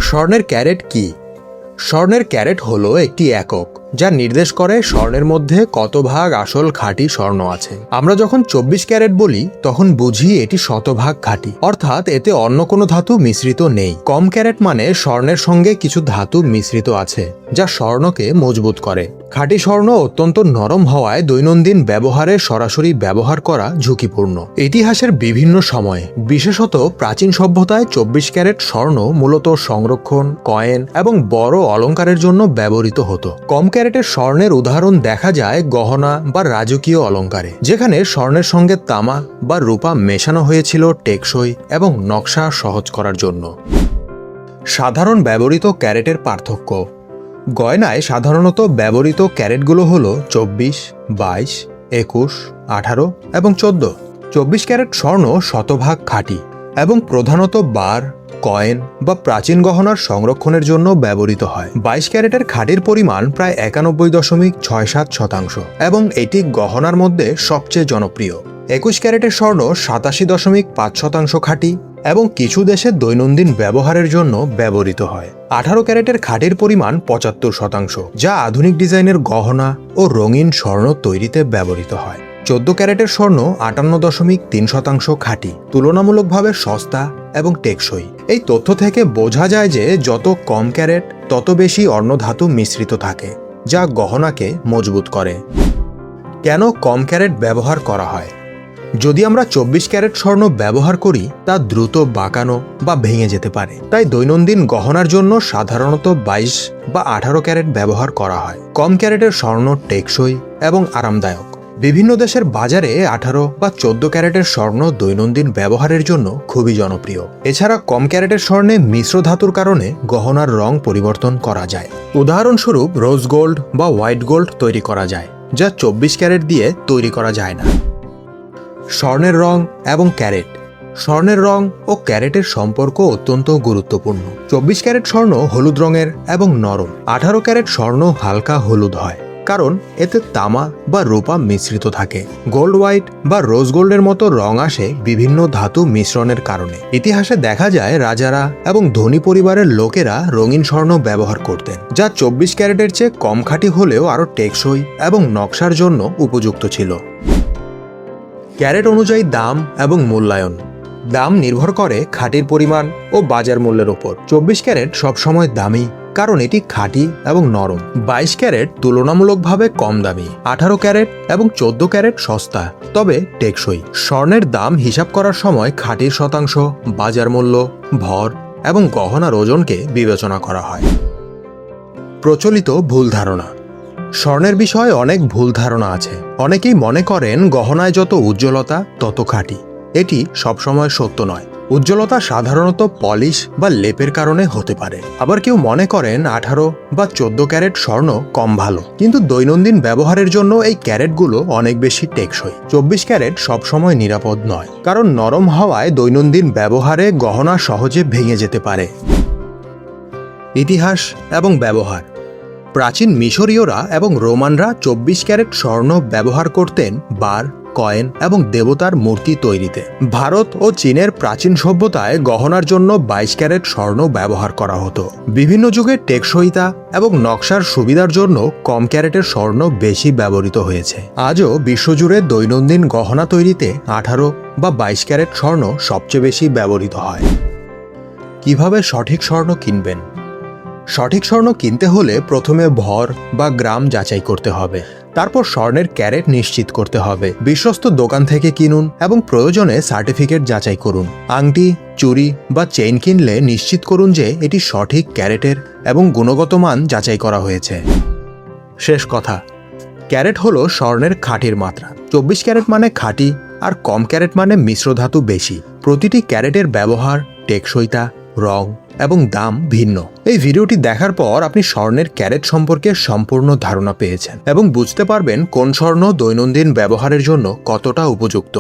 স্বর্ণের ক্যারেট কি? স্বর্ণের ক্যারেট হলো একটি একক যা নির্দেশ করে স্বর্ণের মধ্যে কত ভাগ আসল খাঁটি স্বর্ণ আছে। আমরা যখন 24 ক্যারেট বলি তখন বুঝি এটি শতভাগ খাঁটি, অর্থাৎ এতে অন্য কোনো ধাতু মিশ্রিত নেই। কম ক্যারেট মানে স্বর্ণের সঙ্গে কিছু ধাতু মিশ্রিত আছে যা স্বর্ণকে মজবুত করে। খাঁটি স্বর্ণ অত্যন্ত নরম হওয়ায় দৈনন্দিন ব্যবহারে সরাসরি ব্যবহার করা ঝুঁকিপূর্ণ। ইতিহাসের বিভিন্ন সময়ে, বিশেষত প্রাচীন সভ্যতায় 24 ক্যারেট স্বর্ণ মূলত সংরক্ষণ, কয়েন এবং বড় অলংকারের জন্য ব্যবহৃত হতো। কম ক্যারেটের স্বর্ণের উদাহরণ দেখা যায় গহনা বা রাজকীয় অলংকারে, যেখানে স্বর্ণের সঙ্গে তামা বা রূপা মেশানো হয়েছিল টেকসই এবং নকশা সহজ করার জন্য। সাধারণ ব্যবহৃত ক্যারেটের পার্থক্য। গয়নায় সাধারণত ব্যবহৃত ক্যারেটগুলো হল 24, 22, 21, 18 এবং 14। 24 ক্যারেট স্বর্ণ শতভাগ খাঁটি এবং প্রধানত বার, কয়েন বা প্রাচীন গহনার সংরক্ষণের জন্য ব্যবহৃত হয়। 22 ক্যারেটের খাঁটির পরিমাণ প্রায় 91.67% এবং এটি গহনার মধ্যে সবচেয়ে জনপ্রিয়। 21 ক্যারেটের স্বর্ণ 87.5% খাঁটি এবং কিছু দেশে দৈনন্দিন ব্যবহারের জন্য ব্যবহৃত হয়। 18 ক্যারেটের খাঁটির পরিমাণ 75%, যা আধুনিক ডিজাইনের গহনা ও রঙিন স্বর্ণ তৈরিতে ব্যবহৃত হয়। 14 ক্যারেটের স্বর্ণ 58.3% খাঁটি, তুলনামূলকভাবে সস্তা এবং টেকসই। এই তথ্য থেকে বোঝা যায় যে যত কম ক্যারেট তত বেশি অন্য ধাতু মিশ্রিত থাকে, যা গহনাকে মজবুত করে। কেন কম ক্যারেট ব্যবহার করা হয়? যদি আমরা 24 ক্যারেট স্বর্ণ ব্যবহার করি তা দ্রুত বাঁকানো বা ভেঙে যেতে পারে, তাই দৈনন্দিন গহনার জন্য সাধারণত 22 বা 18 ক্যারেট ব্যবহার করা হয়। কম ক্যারেটের স্বর্ণ টেকসই এবং আরামদায়ক। বিভিন্ন দেশের বাজারে 18 বা 14 ক্যারেটের স্বর্ণ দৈনন্দিন ব্যবহারের জন্য খুবই জনপ্রিয়। এছাড়া কম ক্যারেটের স্বর্ণে মিশ্র ধাতুর কারণে গহনার রং পরিবর্তন করা যায়। উদাহরণস্বরূপ রোজ গোল্ড বা হোয়াইট গোল্ড তৈরি করা যায়, যা 24 ক্যারেট দিয়ে তৈরি করা যায় না। স্বর্ণের রং এবং ক্যারেট। স্বর্ণের রং ও ক্যারেটের সম্পর্ক অত্যন্ত গুরুত্বপূর্ণ। 24 ক্যারেট স্বর্ণ হলুদ রঙের এবং নরম। 18 ক্যারেট স্বর্ণ হালকা হলুদ হয়, কারণ এতে তামা বা রূপা মিশ্রিত থাকে। গোল্ড হোয়াইট বা রোজ গোল্ডের মতো রং আসে বিভিন্ন ধাতু মিশ্রণের কারণে। ইতিহাসে দেখা যায় রাজারা এবং ধনী পরিবারের লোকেরা রঙিন স্বর্ণ ব্যবহার করতেন, যা 24 ক্যারেটের চেয়ে কম খাঁটি হলেও আরও টেকসই এবং নকশার জন্য উপযুক্ত ছিল। ক্যারেট অনুযায়ী দাম এবং মূল্যায়ন। দাম নির্ভর করে খাঁটির পরিমাণ ও বাজার মূল্যের ওপর। 24 ক্যারেট সবসময় দামি, কারণ এটি খাঁটি এবং নরম। 22 ক্যারেট তুলনামূলকভাবে কম দামি। 18 ক্যারেট এবং 14 ক্যারেট সস্তা, তবে টেকসই। স্বর্ণের দাম হিসাব করার সময় খাঁটির শতাংশ, বাজার মূল্য, ভর এবং গহনার ওজনকে বিবেচনা করা হয়। প্রচলিত ভুল ধারণা। স্বর্ণের বিষয়ে অনেক ভুল ধারণা আছে। অনেকেই মনে করেন গহনায় যত উজ্জ্বলতা তত খাঁটি। এটি সবসময় সত্য নয়। উজ্জ্বলতা সাধারণত পলিশ বা লেপের কারণে হতে পারে। আবার কেউ মনে করেন 18 বা 14 ক্যারেট স্বর্ণ কম ভালো, কিন্তু দৈনন্দিন ব্যবহারের জন্য এই ক্যারেটগুলো অনেক বেশি টেকসই। 24 ক্যারেট সবসময় নিরাপদ নয়, কারণ নরম হওয়ায় দৈনন্দিন ব্যবহারে গহনা সহজে ভেঙে যেতে পারে। ইতিহাস এবং ব্যবহার। প্রাচীন মিশরীয়রা এবং রোমানরা 24 ক্যারেট স্বর্ণ ব্যবহার করতেন বার, কয়েন এবং দেবতার মূর্তি তৈরিতে। ভারত ও চীনের প্রাচীন সভ্যতায় গহনার জন্য 22 ক্যারেট স্বর্ণ ব্যবহার করা হতো। বিভিন্ন যুগে টেকসইতা এবং নকশার সুবিধার জন্য কম ক্যারেটের স্বর্ণ বেশি ব্যবহৃত হয়েছে। আজও বিশ্বজুড়ে দৈনন্দিন গহনা তৈরিতে 18 বা 22 ক্যারেট স্বর্ণ সবচেয়ে বেশি ব্যবহৃত হয়। কিভাবে সঠিক স্বর্ণ কিনবেন? সঠিক স্বর্ণ কিনতে হলে প্রথমে ভর বা গ্রাম যাচাই করতে হবে। তারপর স্বর্ণের ক্যারেট নিশ্চিত করতে হবে। বিশ্বস্ত দোকান থেকে কিনুন এবং প্রয়োজনে সার্টিফিকেট যাচাই করুন। আংটি, চুড়ি বা চেইন কিনলে নিশ্চিত করুন যে এটি সঠিক ক্যারেটের এবং গুণগত মান যাচাই করা হয়েছে। শেষ কথা, ক্যারেট হলো স্বর্ণের খাঁটির মাত্রা। 24 ক্যারেট মানে খাঁটি আর কম ক্যারেট মানে মিশ্র ধাতু বেশি। প্রতিটি ক্যারেটের ব্যবহার, টেকসইতা, রং এবং দাম ভিন্ন। এই ভিডিওটি দেখার পর আপনি স্বর্ণের ক্যারেট সম্পর্কে সম্পূর্ণ ধারণা পেয়েছেন এবং বুঝতে পারবেন কোন স্বর্ণ দৈনন্দিন ব্যবহারের জন্য কতটা উপযুক্ত।